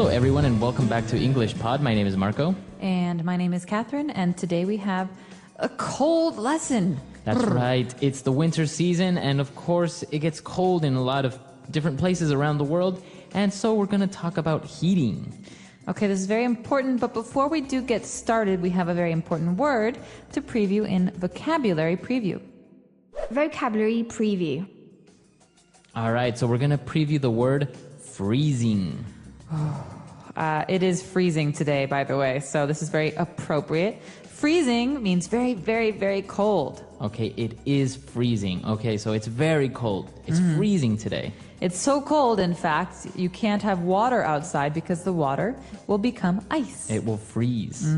Hello, everyone, and welcome back to English Pod. My name is Marco. And my name is Catherine, and today we have a cold lesson. That's right. It's the winter season, and of course, it gets cold in a lot of different places around the world, and so we're going to talk about heating. Okay, this is very important, but before we do get started, we have a very important word to preview in vocabulary preview. Vocabulary preview. All right, so we're going to preview the word freezing. It is freezing today, by the way, so this is very appropriate. Freezing means very, very, very cold. Okay, it is freezing. Okay, so it's very cold. It's freezing today. It's so cold, in fact, you can't have water outside because the water will become ice. It will freeze.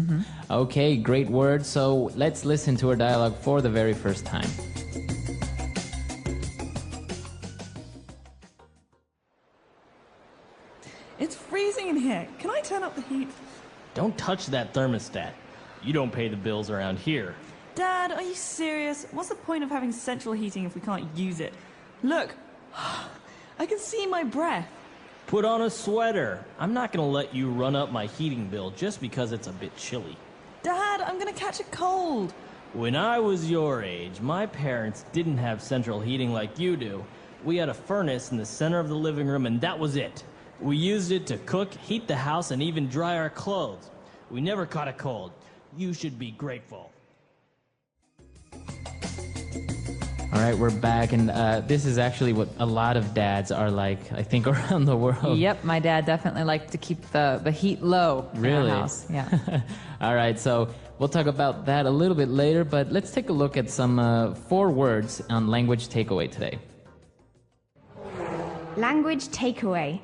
Okay, great word. So let's listen to our dialogue for the very first time. It's freezing in here. Can I turn up the heat? Don't touch that thermostat. You don't pay the bills around here. Dad, are you serious? What's the point of having central heating if we can't use it? Look, I can see my breath. Put on a sweater. I'm not gonna let you run up my heating bill just because it's a bit chilly. Dad, I'm gonna catch a cold. When I was your age, my parents didn't have central heating like you do. We had a furnace in the center of the living room and that was it. We used it to cook, heat the house, and even dry our clothes. We never caught a cold. You should be grateful. All right, we're back, and this is actually what a lot of dads are like, I think, around the world. Yep, my dad definitely liked to keep the heat low Really? in our house. Yeah. All right, so we'll talk about that a little bit later, but let's take a look at some 4 words on language takeaway today. Language takeaway.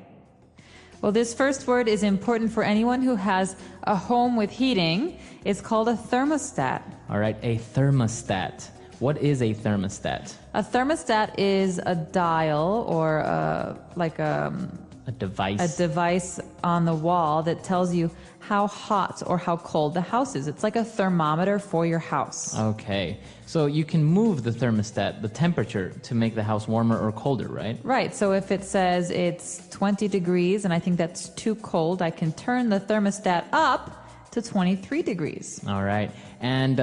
Well, this first word is important for anyone who has a home with heating. It's called a thermostat. All right, a thermostat. What is a thermostat? A thermostat is a dial or A device. a device on the wall that tells you how hot or how cold the house is. It's like a thermometer for your house. Okay, so you can move the thermostat, the temperature, to make the house warmer or colder, right? Right, so if it says it's 20 degrees and I think that's too cold, I can turn the thermostat up to 23 degrees. All right, and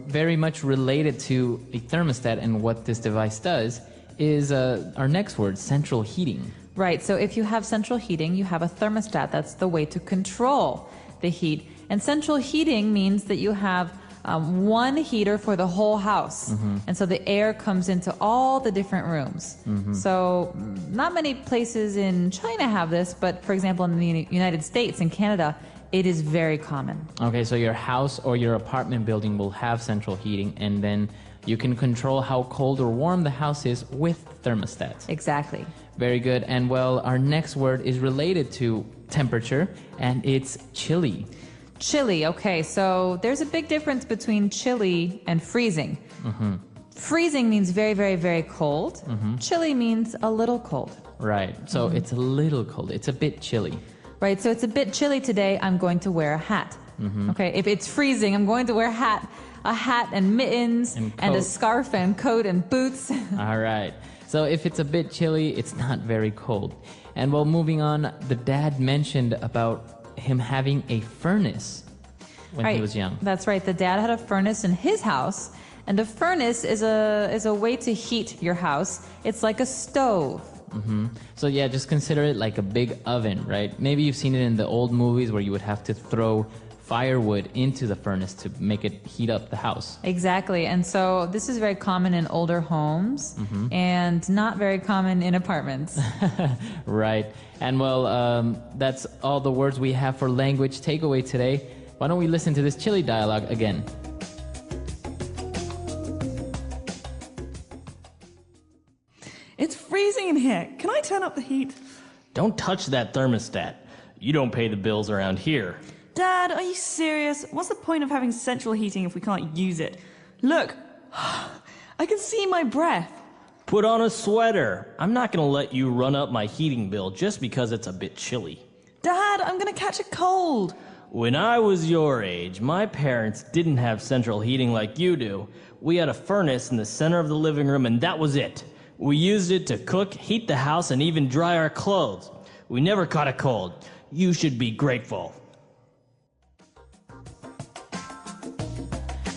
very much related to a thermostat and what this device does is our next word, central heating. Right, so if you have central heating, you have a thermostat. That's the way to control the heat. And central heating means that you have one heater for the whole house. And so the air comes into all the different rooms. So not many places in China have this, but for example, in the United States and Canada, it is very common. Okay, so your house or your apartment building will have central heating, and then you can control how cold or warm the house is with thermostats. Exactly. Very good. And well, our next word is related to temperature, and it's chilly. Chilly, okay, so there's a big difference between chilly and freezing. Freezing means very, very, very cold. Chilly means a little cold. Right, so it's a little cold. It's a bit chilly. Right, so it's a bit chilly today, I'm going to wear a hat. Okay, if it's freezing, I'm going to wear a hat and mittens And and a coat. scarf and coat and boots. All right. So if it's a bit chilly, it's not very cold. And well, moving on, the dad mentioned about him having a furnace when he was young. That's right. The dad had a furnace in his house, and a furnace is a way to heat your house. It's like a stove. So yeah, just consider it like a big oven, right? Maybe you've seen it in the old movies where you would have to throw firewood into the furnace to make it heat up the house. Exactly. And so this is very common in older homes and not very common in apartments. Right. And well, that's all the words we have for language takeaway today. Why don't we listen to this chilly dialogue again? It's freezing in here. Can I turn up the heat? Don't touch that thermostat. You don't pay the bills around here. Dad, are you serious? What's the point of having central heating if we can't use it? Look, I can see my breath. Put on a sweater. I'm not gonna let you run up my heating bill just because it's a bit chilly. Dad, I'm gonna catch a cold. When I was your age, my parents didn't have central heating like you do. We had a furnace in the center of the living room and that was it. We used it to cook, heat the house, and even dry our clothes. We never caught a cold. You should be grateful.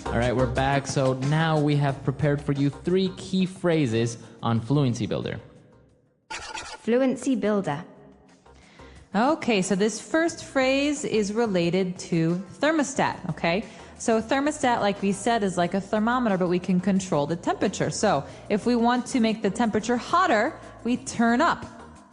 All right, we're back. So now we have prepared for you 3 key phrases on Fluency Builder. Fluency builder. Okay, so this first phrase is related to thermostat, okay? So thermostat, like we said, is like a thermometer, but we can control the temperature. So if we want to make the temperature hotter, we turn up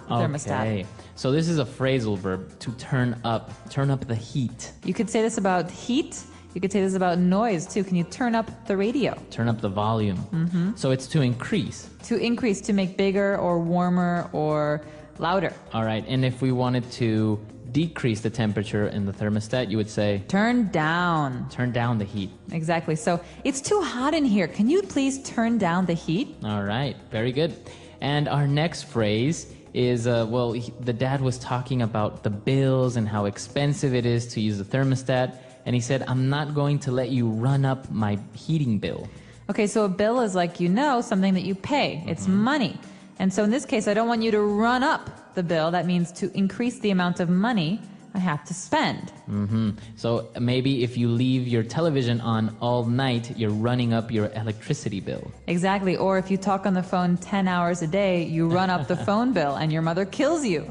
the thermostat. Okay, so this is a phrasal verb, to turn up the heat. You could say this about heat. You could say this about noise, too. Can you turn up the radio? Turn up the volume. Mm-hmm. So it's to increase. To increase, to make bigger or warmer or louder. All right, and if we wanted to decrease the temperature in the thermostat, you would say... Turn down. Turn down the heat. Exactly. So it's too hot in here. Can you please turn down the heat? All right, very good. And our next phrase is, the dad was talking about the bills and how expensive it is to use the thermostat. And he said, I'm not going to let you run up my heating bill. Okay, so a bill is like, something that you pay. It's money. And so in this case, I don't want you to run up the bill. That means to increase the amount of money I have to spend. Mm-hmm. So maybe if you leave your television on all night, you're running up your electricity bill. Exactly. Or if you talk on the phone 10 hours a day, you run up the phone bill and your mother kills you.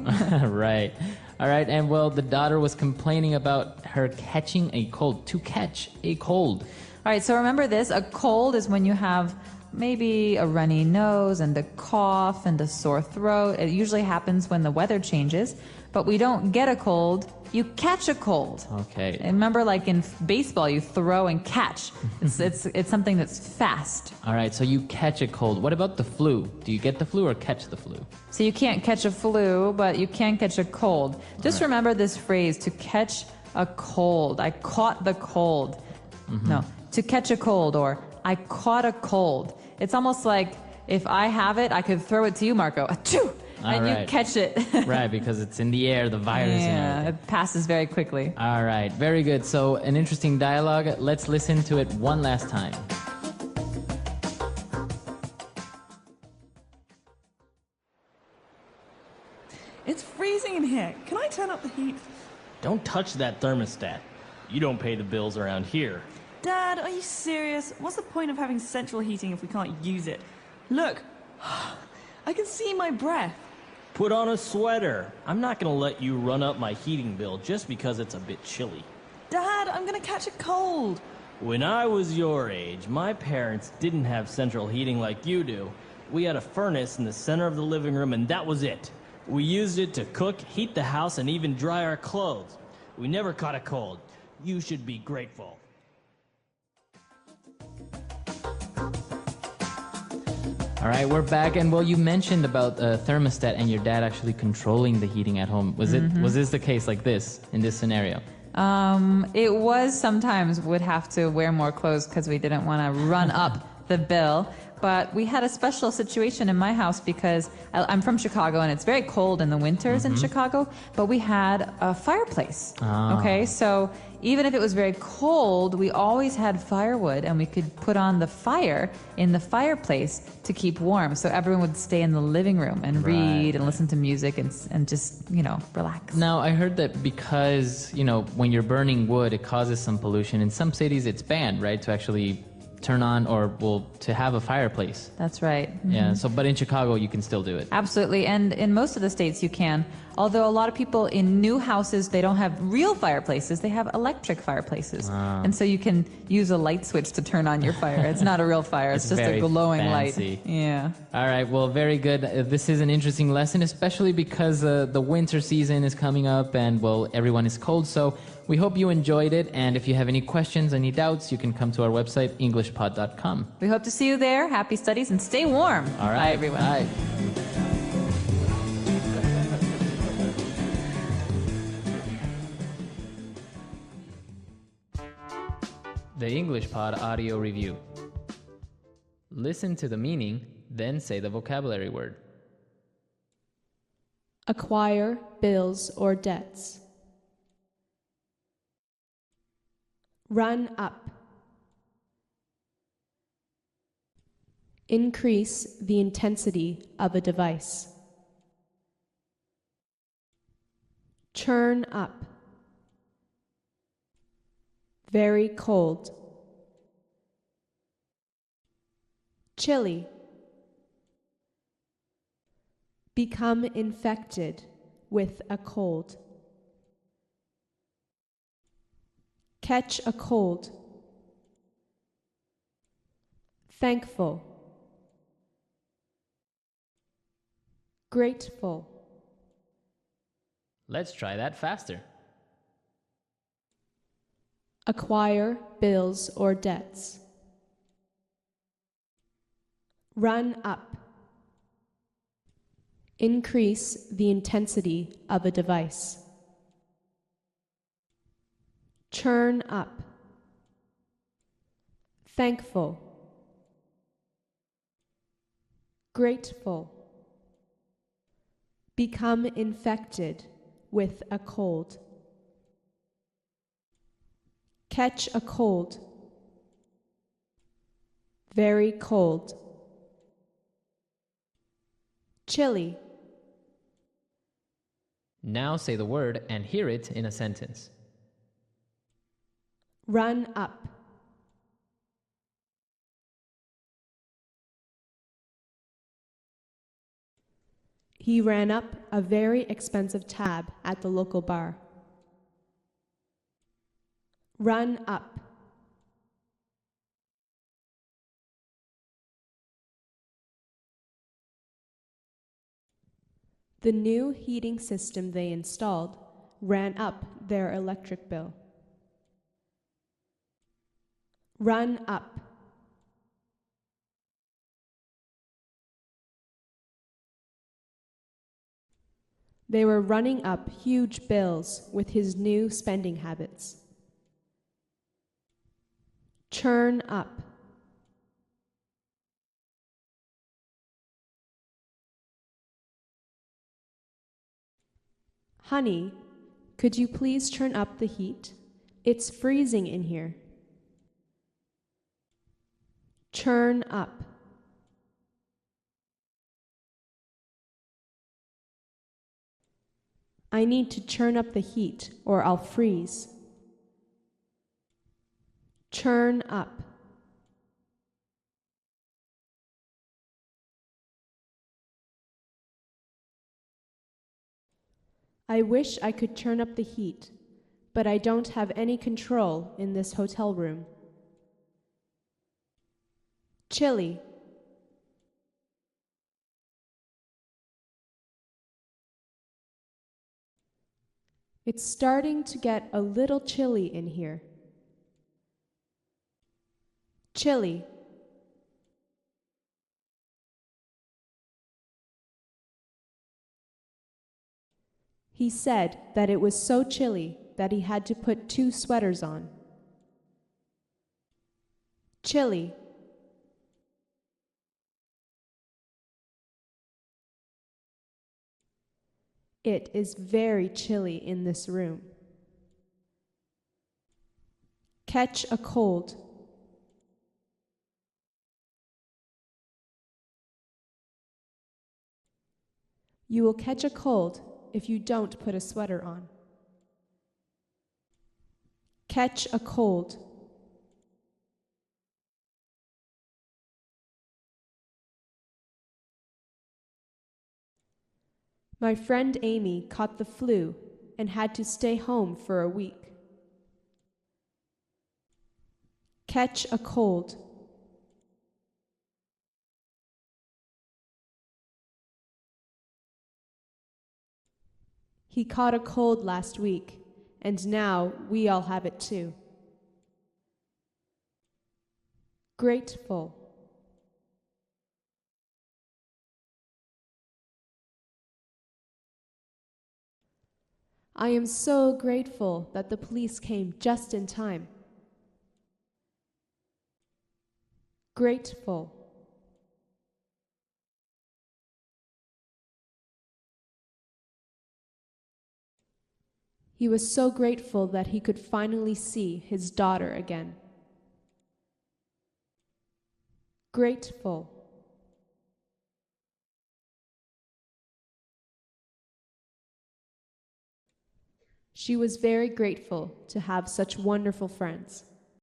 Right. All right. And the daughter was complaining about her catching a cold, to catch a cold. All right. So remember this. A cold is when you have maybe a runny nose and a cough and a sore throat. It usually happens when the weather changes, but we don't get a cold. You catch a cold. Okay. And remember, like in baseball, you throw and catch. It's something that's fast. All right, so you catch a cold. What about the flu? Do you get the flu or catch the flu? So you can't catch a flu, but you can catch a cold. Just remember this phrase, to catch a cold. I caught the cold. Mm-hmm. No, to catch a cold, or I caught a cold. It's almost like if I have it, I could throw it to you, Marco. Achoo! And you catch it. Right, because it's in the air, the virus. Yeah, it passes very quickly. All right, very good. So an interesting dialogue. Let's listen to it one last time. It's freezing in here. Can I turn up the heat? Don't touch that thermostat. You don't pay the bills around here. Dad, are you serious? What's the point of having central heating if we can't use it? Look, I can see my breath. Put on a sweater. I'm not gonna let you run up my heating bill just because it's a bit chilly. Dad, I'm gonna catch a cold. When I was your age, my parents didn't have central heating like you do. We had a furnace in the center of the living room, and that was it. We used it to cook, heat the house, and even dry our clothes. We never caught a cold. You should be grateful. All right, we're back, and you mentioned about thermostat and your dad actually controlling the heating at home. Was this the case like this in this scenario? It was sometimes would have to wear more clothes because we didn't want to run up the bill. But we had a special situation in my house because I'm from Chicago and it's very cold in the winters in Chicago, but we had a fireplace. Okay, so even if it was very cold, we always had firewood and we could put on the fire in the fireplace to keep warm. So everyone would stay in the living room and read and listen to music and just, relax. Now, I heard that because, when you're burning wood, it causes some pollution. In some cities, it's banned, right, to actually turn on to have a fireplace. That's right. Mm-hmm. Yeah, but in Chicago, you can still do it. Absolutely. And in most of the states, you can. Although a lot of people in new houses, they don't have real fireplaces. They have electric fireplaces. And so you can use a light switch to turn on your fire. It's not a real fire. It's just a glowing fancy light. Yeah. All right. Well, very good. This is an interesting lesson, especially because the winter season is coming up and, everyone is cold. So we hope you enjoyed it. And if you have any questions, any doubts, you can come to our website, englishpod.com. We hope to see you there. Happy studies and stay warm. All right. Bye, everyone. Bye. The English Pod Audio Review. Listen to the meaning, then say the vocabulary word. Acquire bills or debts. Run up. Increase the intensity of a device. churn up, very cold, chilly, become infected with a cold, catch a cold, thankful, grateful. Let's try that faster. Acquire bills or debts. Run up. Increase the intensity of a device. Churn up. Thankful. Grateful. Become infected with a cold. Catch a cold. Very cold. Chilly. Now say the word and hear it in a sentence. Run up. He ran up a very expensive tab at the local bar. Run up. The new heating system they installed ran up their electric bill. Run up. They were running up huge bills with his new spending habits. Churn up. Honey, could you please turn up the heat? It's freezing in here. Churn up. I need to churn up the heat or I'll freeze. Churn up. I wish I could turn up the heat, but I don't have any control in this hotel room. Chilly. It's starting to get a little chilly in here. Chilly. He said that it was so chilly that he had to put 2 sweaters on. Chilly. It is very chilly in this room. Catch a cold. You will catch a cold if you don't put a sweater on. Catch a cold. My friend Amy caught the flu and had to stay home for a week. Catch a cold. He caught a cold last week, and now we all have it too. Grateful. I am so grateful that the police came just in time. Grateful. He was so grateful that he could finally see his daughter again. Grateful. She was very grateful to have such wonderful friends.